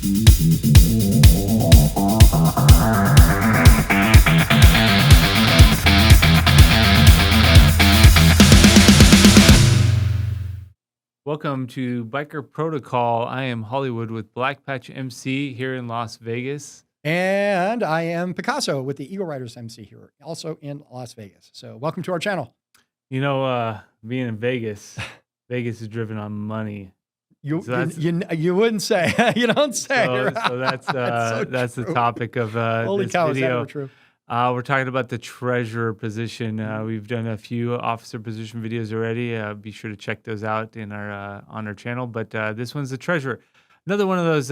Welcome to Biker Protocol. I am Hollywood with Black Patch MC here in Las Vegas. And I am Picasso with the Eagle Riders MC here, also in Las Vegas. So welcome to our channel. You know, being in Vegas, Vegas is driven on money. You wouldn't say. You don't say. So that's the topic of Holy this cow, video. is that true? We're talking about the treasurer position. We've done a few officer position videos already. Be sure to check those out in our on our channel. But this one's the treasurer. Another one of those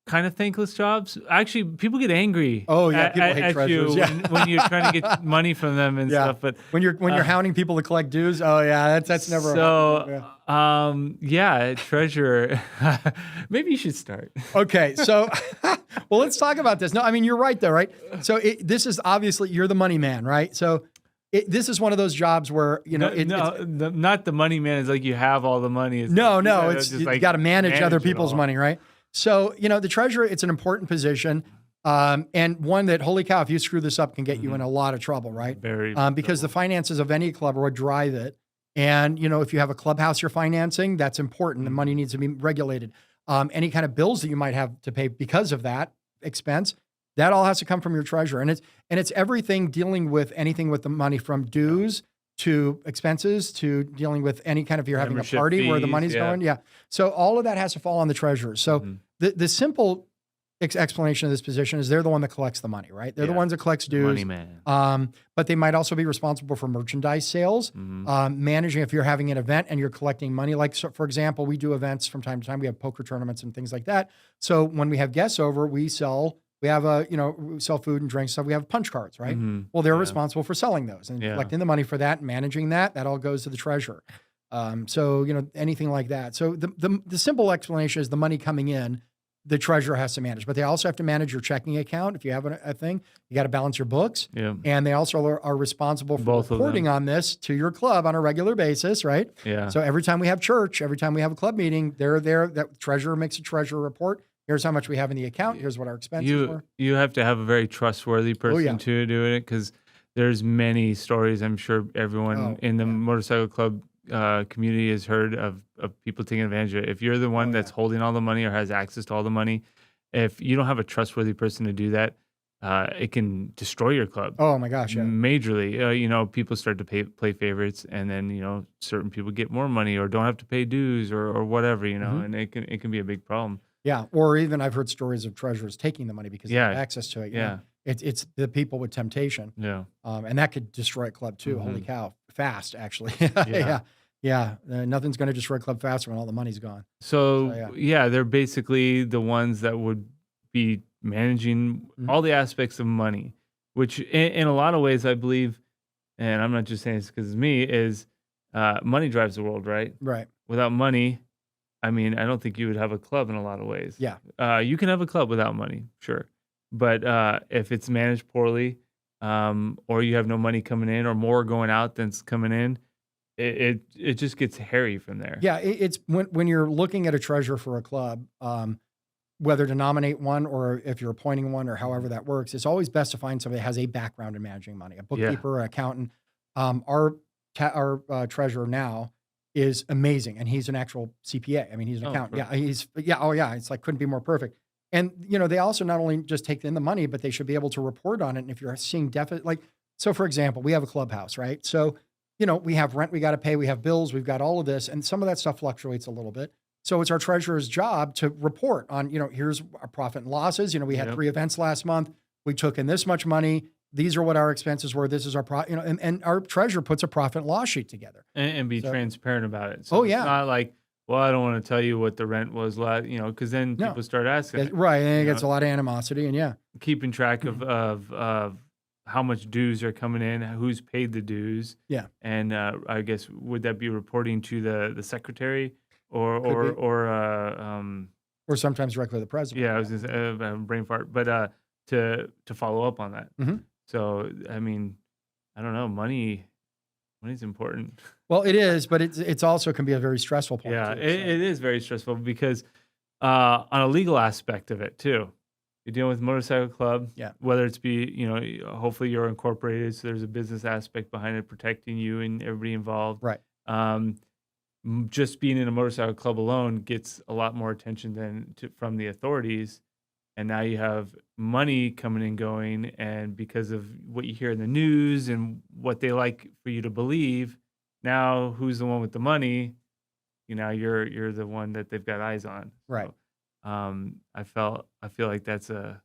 kind of thankless jobs. Actually, people get angry. Oh yeah, people hate treasurers. You when you're trying to get money from them and stuff. But when you're hounding people to collect dues, oh yeah, that's never. So treasurer. Maybe you should start. Okay, so well, let's talk about this. No, I mean you're right though, right? So this is obviously you're the money man, right? So this is one of those jobs where not the money man is like you have all the money. It's you got to manage other people's money, right? So, the treasurer, it's an important position, and one that, holy cow, if you screw this up, can get you in a lot of trouble, right? Very because the finances of any club are what drive it. And, if you have a clubhouse you're financing, that's important. The money needs to be regulated. Any kind of bills that you might have to pay because of that expense, that all has to come from your treasurer. And it's everything dealing with anything with the money from dues to expenses, to dealing with any kind of, you're having a party fees, where the money's going. Yeah. So all of that has to fall on the treasurer. So the simple explanation of this position is they're the one that collects the money, right? They're the ones that collects dues. Money man. But they might also be responsible for merchandise sales, managing if you're having an event and you're collecting money. Like, so for example, we do events from time to time. We have poker tournaments and things like that. So when we have guests over, we have we sell food and drinks. So we have punch cards, right? Well, they're responsible for selling those and collecting the money for that, and managing that. That all goes to the treasurer. So anything like that. So the simple explanation is the money coming in, the treasurer has to manage, but they also have to manage your checking account. If you have a thing, you got to balance your books. Yeah. And they also are responsible for reporting on this to your club on a regular basis, right? Yeah. So every time we have church, every time we have a club meeting, they're there. That treasurer makes a treasurer report. Here's how much we have in the account. Here's what our expenses were. You have to have a very trustworthy person to doing it, because there's many stories. I'm sure everyone in the motorcycle club community has heard of people taking advantage of it. If you're the one that's holding all the money or has access to all the money, if you don't have a trustworthy person to do that, it can destroy your club. Oh my gosh, yeah. Majorly. People start to play favorites, and then certain people get more money or don't have to pay dues or whatever, and it can be a big problem. Yeah, or even I've heard stories of treasurers taking the money because they have access to it. Yeah. It's the people with temptation. Yeah. And that could destroy a club too. Holy cow. Fast, actually. Nothing's going to destroy a club faster when all the money's gone. So they're basically the ones that would be managing all the aspects of money, which in a lot of ways, I believe, and I'm not just saying this because it's me, is money drives the world, right? Right. Without money, I mean, I don't think you would have a club in a lot of ways. Yeah. You can have a club without money, sure. But if it's managed poorly, or you have no money coming in or more going out than's coming in, it just gets hairy from there. Yeah, it's when you're looking at a treasurer for a club, whether to nominate one or if you're appointing one or however that works, it's always best to find somebody that has a background in managing money, a bookkeeper, an accountant. Our treasurer now is amazing, and he's an actual CPA. I mean, he's an accountant. Yeah, it's like couldn't be more perfect. And they also not only just take in the money, but they should be able to report on it. And if you're seeing deficit, so for example, we have a clubhouse, right? So we have rent we got to pay, we have bills, we've got all of this, and some of that stuff fluctuates a little bit. So it's our treasurer's job to report on, here's our profit and losses. We had 3 events last month. We took in this much money. These are what our expenses were. This is our and our treasurer puts a profit and loss sheet together and be transparent about it. So it's not like, well, I don't want to tell you what the rent was last, because then people start asking. Right, and it gets a lot of animosity, and keeping track of how much dues are coming in, who's paid the dues. Yeah, and I guess would that be reporting to the secretary or sometimes directly to the president? Yeah, I was going to say brain fart, but to follow up on that. So I mean, I don't know, money's important. Well, it is, but it's also can be a very stressful point. Yeah, too, it is very stressful because on a legal aspect of it too. You're dealing with motorcycle club, Yeah. whether it's hopefully you're incorporated, so there's a business aspect behind it, protecting you and everybody involved. Right. Just being in a motorcycle club alone gets a lot more attention from the authorities. And now you have money coming and going, and because of what you hear in the news and what they like for you to believe, now who's the one with the money? You're the one that they've got eyes on. Right. So, I feel like that's can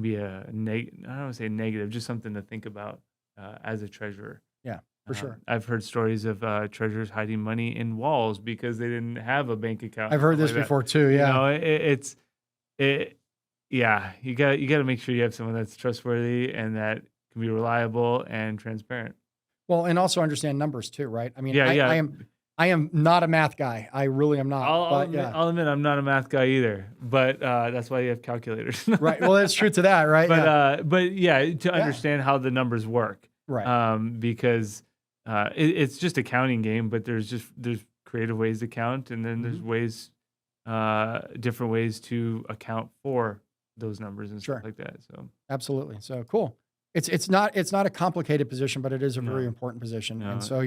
be I don't want to say negative, just something to think about as a treasurer. Yeah, for sure. I've heard stories of treasurers hiding money in walls because they didn't have a bank account. I've heard this before too. Yeah. Yeah, you got to make sure you have someone that's trustworthy and that can be reliable and transparent. Well, and also understand numbers too, right? I mean, yeah. I am not a math guy. I really am not. I'll admit I'm not a math guy either, but that's why you have calculators. Right. Well, that's true to that, right? To understand how the numbers work. Right. Because it's just a counting game, but there's creative ways to count, and then there's different ways to account for those numbers and stuff like that. So absolutely. So cool. It's not a complicated position, but it is a very important position. And so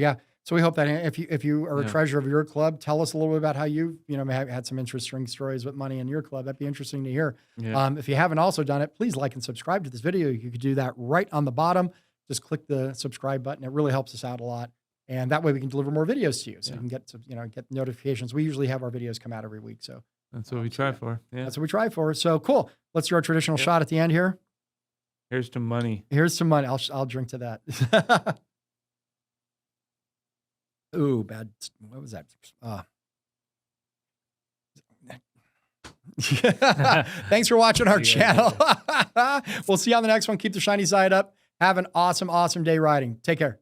so we hope that if you are a treasurer of your club, tell us a little bit about how you may have had some interesting stories with money in your club. That'd be interesting to hear. Yeah. If you haven't also done it, please like and subscribe to this video. You could do that right on the bottom. Just click the subscribe button. It really helps us out a lot. And that way we can deliver more videos to you. So you can get notifications. We usually have our videos come out every week. So that's what we try for. Yeah. That's what we try for. So cool. Let's do our traditional shot at the end here. Here's to money. Here's some money. I'll drink to that. Ooh, bad. What was that? Thanks for watching our channel. We'll see you on the next one. Keep the shiny side up. Have an awesome day riding. Take care.